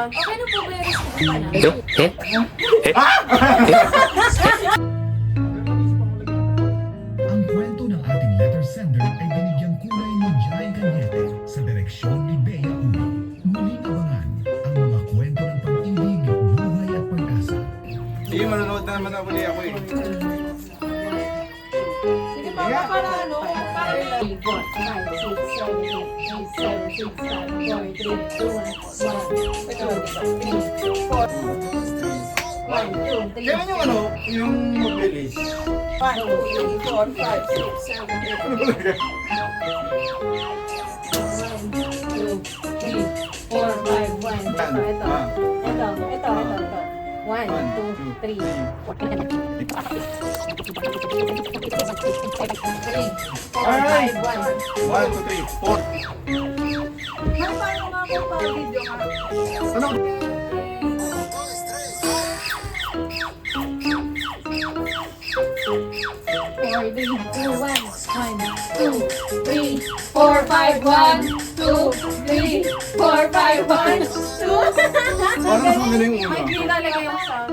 Okay na po ba yung receipt pa na? Ang kwento ng ating letter sender ay binigyang kulay ni Jai Cañete sa direksyon ni Bea Uri. Muling abangan ang mga kwento ng pag-ibig, buhay at pag-asa. Sige, manonood na naman ako ako eh. Sige pa, para ano? Para 4, 5, 6, 7, 8, 9, 10, 11, 12, 13, 14, 1, 2, 3, Kailan yung ano, yung mag-release? 1, 2, 3, 4, 5, 6, 7, 8, 1, 2, 3, 1, 2, 3, 4. paano nga po pa-video ka? Ano? Four, three, two, one. 1, 2, 3, 4, 5, 1, 2, 3, 4, 5, 1, 2. Parang mas magaling yung una. Hindi talaga yung sound.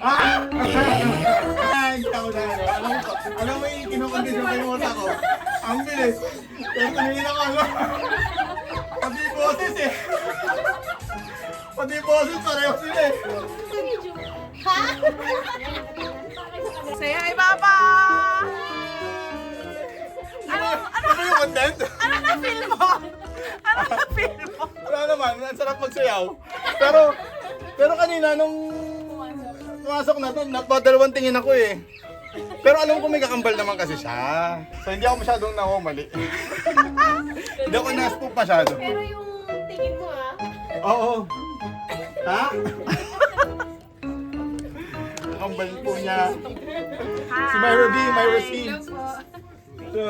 Ay, ako na. Alam mo yung kinukondisyon ko yung utak ko. Ang bilis. Pero tumingin ako ano. Pati yung boses eh. Pati yung boses pareho sila eh. Say hi, Papa! Ano yung content? Ano na-feel mo? Ano na-feel mo? Wala naman, ang sarap magsayaw. Pero kanina nung pumasok na to, napadalawang tingin ako eh. Pero alam ko may kakambal naman kasi siya. So hindi ako masyadong mali. Hindi ako na-spook masyado. Pero yung tingin mo Oo. Ha? Kakambal po niya. Si Myra B, Myra C. So...